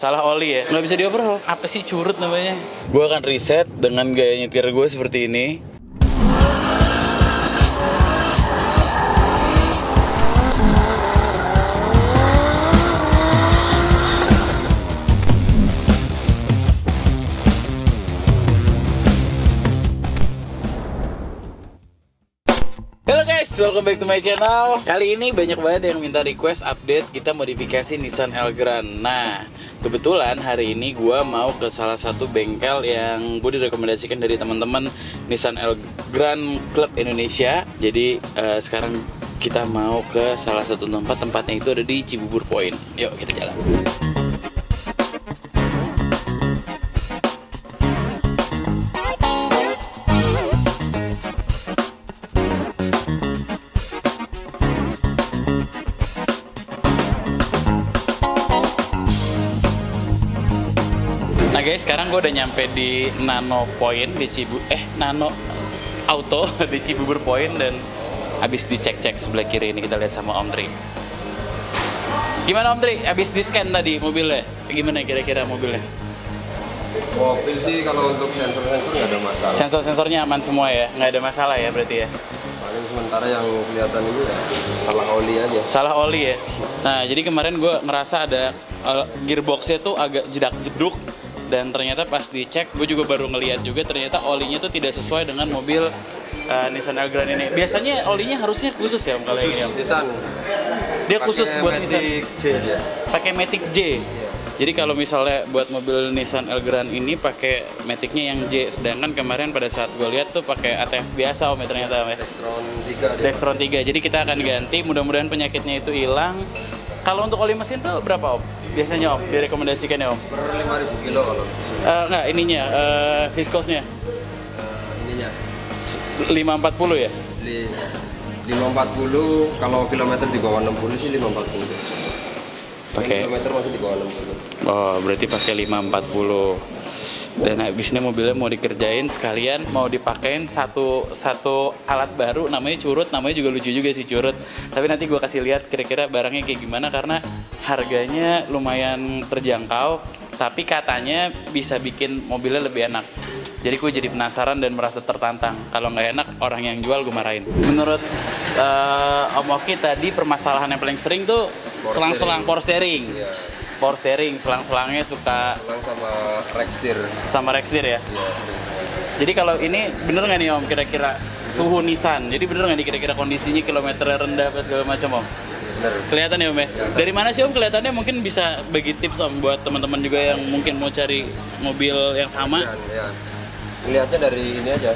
Salah oli ya? Nggak bisa dioperol. Apa sih curut namanya? Gue akan riset dengan gaya nyetir gue seperti ini. Halo guys, welcome back to my channel. Kali ini banyak banget yang minta request update kita modifikasi Nissan Elgrand. Nah, kebetulan hari ini gue mau ke salah satu bengkel yang gue direkomendasikan dari teman-teman Nissan Elgrand Club Indonesia. Jadi sekarang kita mau ke salah satu tempatnya itu ada di Cibubur Point. Yuk kita jalan. Nah guys, sekarang gue udah nyampe di Nano Point di Nano Auto di Cibubur Point, dan habis dicek-cek sebelah kiri ini kita lihat sama Om Tri. Gimana Om Tri? Habis di scan tadi mobilnya? Gimana kira-kira mobilnya? Mobil sih kalau untuk sensor-sensor nggak ada masalah. Sensor-sensornya aman semua ya? Nggak ada masalah ya berarti ya? Paling sementara yang kelihatan ini ya salah oli aja. Salah oli ya? Nah jadi kemarin gue ngerasa ada gearboxnya tuh agak jedak-jeduk. Dan ternyata pas dicek, gue juga baru ngeliat juga ternyata olinya tuh tidak sesuai dengan mobil Nissan Elgrand ini. Biasanya olinya harusnya khusus ya Om kalau yang ini Om? Nissan. Dia khusus buat Nissan. J ya. Pakai Matic J. Iya. Jadi kalau misalnya buat mobil Nissan Elgrand ini pakai Maticnya yang J, sedangkan kemarin pada saat gue lihat tuh pakai ATF biasa Om ya ternyata Om ya. Dextron 3. Dextron 3. Jadi kita akan ganti, mudah-mudahan penyakitnya itu hilang. Kalau untuk oli mesin tuh berapa Om? Biasanya Om, direkomendasikan ya Om? Per 5.000 kilo kalau. Enggak, ininya, viskosnya? Ininya 540 ya? 540, kalau kilometer di bawah 60 sih 540. Pakai. Kilometer masih di bawah 60. Oh, berarti pakai 540. Dan habis ini mobilnya mau dikerjain sekalian mau dipakein satu alat baru namanya curut, namanya juga lucu juga sih curut. Tapi nanti gue kasih lihat kira-kira barangnya kayak gimana karena harganya lumayan terjangkau, tapi katanya bisa bikin mobilnya lebih enak. Jadi gue jadi penasaran dan merasa tertantang. Kalau nggak enak orang yang jual gue marahin. Menurut Om Oki tadi permasalahan yang paling sering tuh selang-selang power steering. Iya. Power steering, selang-selangnya suka Selang sama rex steer ya. Iya. Jadi kalau ini bener nggak nih Om kira-kira suhu Nissan? Jadi bener nggak nih kira-kira kondisinya kilometer rendah apa segala macam Om? Bener. Kelihatan ya Om ya? Dari mana sih Om kelihatannya? Mungkin bisa bagi tips Om buat teman-teman juga yang mungkin mau cari mobil yang sama. Ya. Lihatnya dari ini aja.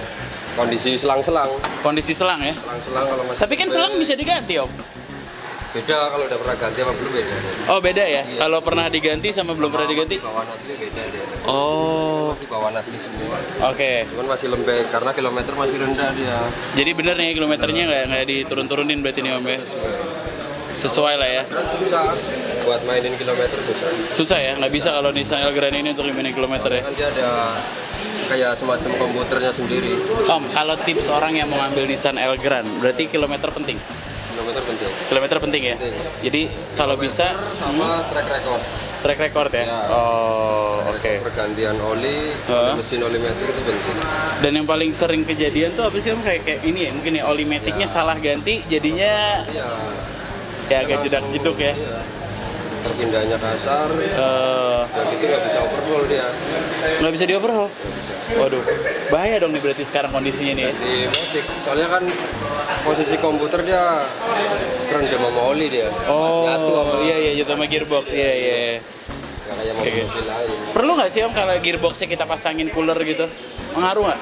Kondisi selang-selang. Kondisi selang ya? Selang-selang kalau masih. Tapi kan selang bisa diganti Om. Beda kalau udah pernah ganti sama belum beda. Oh beda ya? Iya. Kalau pernah diganti sama belum pernah diganti? Bawaan asli beda dia. Oh. Masih bawaan asli semua. Oke. Cuman masih lembek karena kilometer masih rendah dia. Jadi bener nih kilometernya nggak diturun-turunin berarti nih Om ya? Sesuai lah ya? Susah buat mainin kilometer susah. Susah ya? Nggak bisa kalau Nissan Elgrand ini untuk mainin kilometer ya? Kan dia ada kayak semacam komputernya sendiri. Om, kalau tips orang yang mau ngambil Nissan Elgrand, berarti kilometer penting? Kilometer penting. Kilometer penting ya? Penting. Jadi kalau bisa Sama track record. track record ya? Ya. Oh, oke. Pergantian oli, mesin oli meter itu penting. Dan yang paling sering kejadian tuh apa sih Om? Kayak ini ya, mungkin ya oli maticnya salah ganti, jadinya Iya. ya agak jedak-jeduk ya? Iya. Perpindahannya kasar, dan itu nggak bisa overhaul dia. Nggak bisa dioperol? Waduh, bahaya dong nih berarti sekarang kondisinya nih ya? Di Matic, soalnya kan posisi komputer dia kerendam sama oli dia. Oh, Nyatu sama iya jatuh sama gearbox, iya. nggak kayak mobil lain. Perlu nggak sih Om kalau gearboxnya kita pasangin cooler gitu? Mengaruh nggak?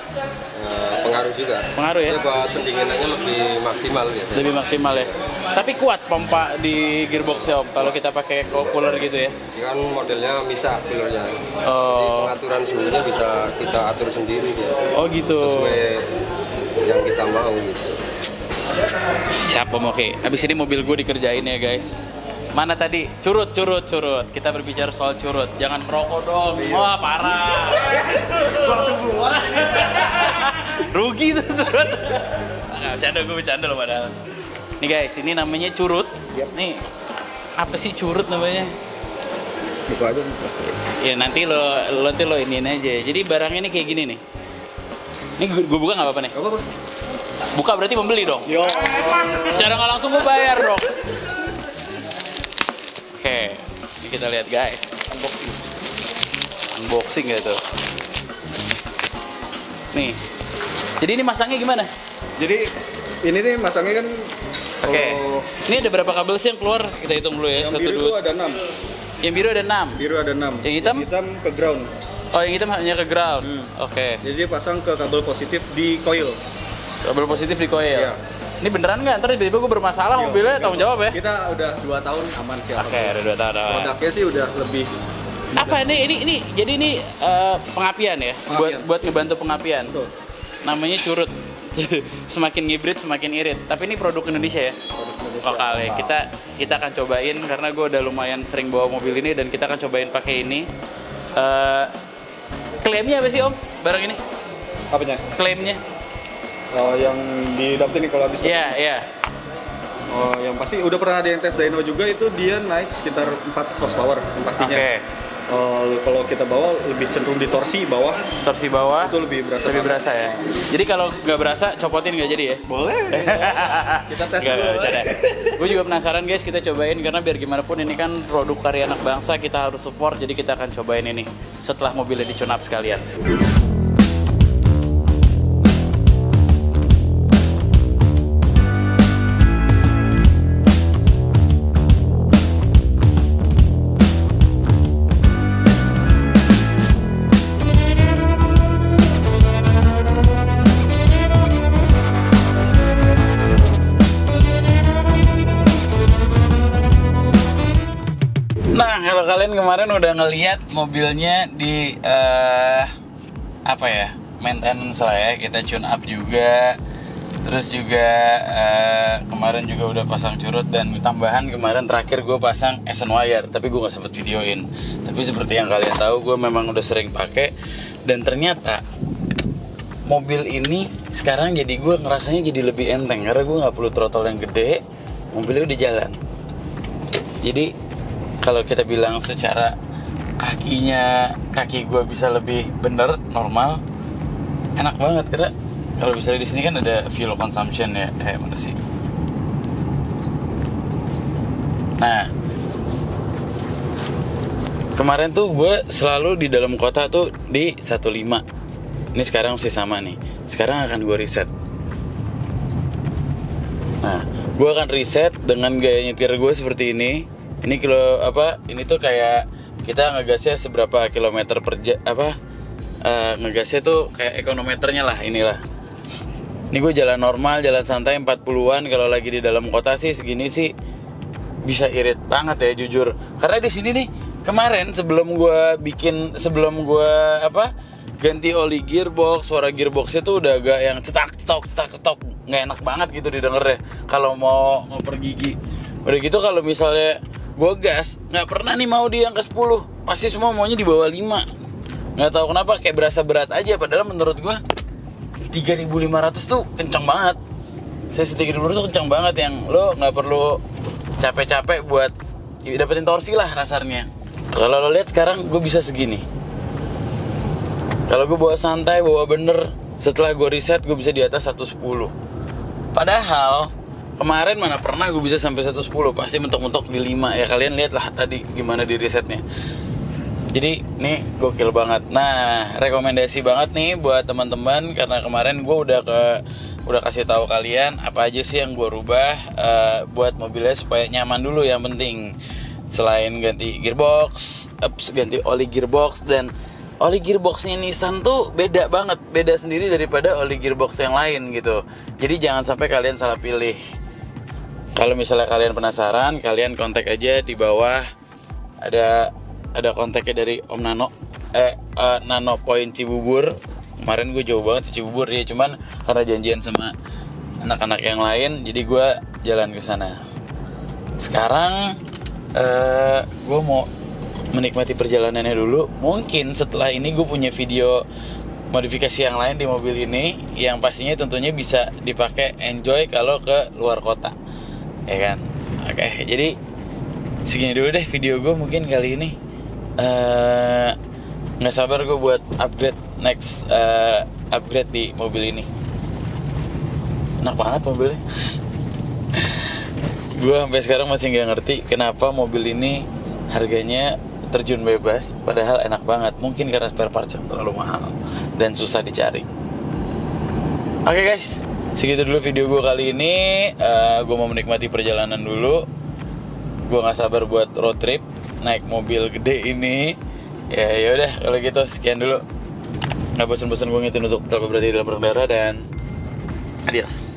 Pengaruh juga. Pengaruh ya? Dia buat pendinginannya lebih maksimal biasanya. Lebih maksimal ya. Tapi kuat pompa di gearboxnya Om kalau kita pakai cooler gitu ya. Ini kan modelnya misah coolernya. Oh. Pengaturan suhunya bisa kita atur sendiri dia. Oh gitu. Sesuai yang kita mau gitu. Siap Om, oke. Abis ini mobil gue dikerjain ya guys. Mana tadi? Curut. Kita berbicara soal curut. Jangan merokok dong. Wah parah. Langsung keluar. Rugi tuh curut. Nggak, gue bercanda loh padahal. Nih guys, ini namanya curut. Nih, apa sih curut namanya? buka aja nih plastik. Ya nanti lo iniin aja. Jadi barang ini kayak gini nih. Ini gue buka nggak apa-apa nih? Apa? Buka berarti membeli dong. Yo. Secara nggak langsung gue bayar dong. Oke, ini kita lihat guys. Unboxing gitu. Nih. Jadi ini masangnya gimana? Jadi ini nih masangnya kan. Oke. kalau Ini ada berapa kabel sih yang keluar? Kita hitung dulu ya. Yang 1, biru itu 2. ada 6. Yang biru ada 6. Biru ada 6. Yang hitam? Yang hitam ke ground. Oh, yang hitam hanya ke ground. Oke. Jadi dia pasang ke kabel positif di coil. Kabel positif di coil. Iya. Ini beneran nggak? Ntar tiba-tiba gue bermasalah Yo, mobilnya enggak tanggung jawab ya? Kita udah 2 tahun aman sih. Oke, ada 2 tahun. Produknya sih udah lebih. Apa ini? Jadi ini pengapian ya? Pengapian. Buat ngebantu pengapian. Betul. Namanya curut. Semakin ngibrit semakin irit. Tapi ini produk Indonesia ya? Produk Indonesia. Lokal ya. Kita akan cobain karena gue udah lumayan sering bawa mobil ini dan kita akan cobain pakai ini. Klaimnya apa sih Om? Barang ini? Apanya? Klaimnya? Yang didapetin nih kalau habis. Iya. Oh, yang pasti udah pernah ada yang tes dyno juga, itu dia naik sekitar 4 horsepower yang pastinya. Oke. Kalau kita bawa lebih cenderung di torsi bawah, Torsi bawah. itu lebih berasa. Lebih banget. berasa ya. Jadi kalau nggak berasa, copotin nggak jadi ya? Boleh. Kita tes dulu. Gue juga penasaran guys, kita cobain karena biar gimana pun ini kan produk karya anak bangsa, kita harus support. Jadi kita akan cobain ini setelah mobilnya di tune up sekalian. Nah, kalau kalian kemarin udah ngeliat mobilnya di apa ya, maintenance lah ya, kita tune up juga, terus juga kemarin juga udah pasang curut dan tambahan kemarin terakhir gue pasang Essen wire, tapi gue nggak sempet videoin. Tapi seperti yang kalian tahu, gue memang udah sering pakai dan ternyata mobil ini sekarang jadi gue ngerasanya jadi lebih enteng karena gue nggak perlu throttle yang gede, mobilnya udah jalan. Jadi kalau kita bilang secara kaki gue bisa lebih bener normal, enak banget karena kalau misalnya di sini kan ada fuel consumption ya, mana sih? Nah, kemarin tuh gue selalu di dalam kota tuh di 15. Ini sekarang masih sama nih. Sekarang akan gue reset. Nah, gue akan reset dengan gaya nyetir gue seperti ini. Ini ini tuh kayak kita ngegasnya seberapa kilometer per jam, ngegasnya tuh kayak ekonometernya lah, inilah. Ini gue jalan normal, jalan santai 40-an, kalau lagi di dalam kota sih segini sih bisa irit banget ya jujur. Karena di sini nih kemarin sebelum gue ganti oli gearbox, suara gearboxnya tuh udah agak yang cetak, nggak enak banget gitu didengarnya kalau mau ngoper gigi. Udah gitu kalau misalnya gue gas, nggak pernah nih mau di angka 10, pasti semua maunya di bawah 5. Nggak tahu kenapa kayak berasa berat aja, padahal menurut gue 3.500 tuh kenceng banget. Saya 3.500 tuh kenceng banget, yang lo nggak perlu capek-capek buat dapetin torsi lah kasarnya. Kalau lo lihat sekarang gue bisa segini. Kalau gue bawa santai, bawa bener, setelah gue reset gue bisa di atas 110. Padahal kemarin mana pernah gue bisa sampai 110, pasti mentok-mentok di 5 ya. Kalian lihat lah tadi gimana di resetnya. Jadi nih gokil banget. Nah, rekomendasi banget nih buat teman-teman karena kemarin gue udah kasih tahu kalian apa aja sih yang gue rubah buat mobilnya supaya nyaman dulu yang penting. Selain ganti gearbox, ganti oli gearbox, dan oli gearboxnya Nissan tuh beda banget, beda sendiri daripada oli gearbox yang lain gitu. Jadi jangan sampai kalian salah pilih. Kalau misalnya kalian penasaran, kalian kontak aja di bawah, ada kontaknya dari Om Nano, Nano Point Cibubur. Kemarin gue jauh banget di Cibubur ya, cuman karena janjian sama anak-anak yang lain, jadi gue jalan ke sana. Sekarang gue mau menikmati perjalanannya dulu. Mungkin setelah ini gue punya video modifikasi yang lain di mobil ini, yang pastinya tentunya bisa dipakai enjoy kalau ke luar kota. Ya kan? Oke, jadi segini dulu deh video gue mungkin kali ini. nggak sabar gue buat upgrade upgrade di mobil ini. Enak banget mobilnya. Gue sampai sekarang masih nggak ngerti kenapa mobil ini harganya terjun bebas, padahal enak banget. Mungkin karena spare parts yang terlalu mahal dan susah dicari. Oke guys, segitu dulu video gue kali ini. Gue mau menikmati perjalanan dulu. Gue nggak sabar buat road trip naik mobil gede ini. Ya udah kalau gitu sekian dulu. Nggak bosan-bosan gue ngingetin untuk tetap berhati dalam berkendara dan adios.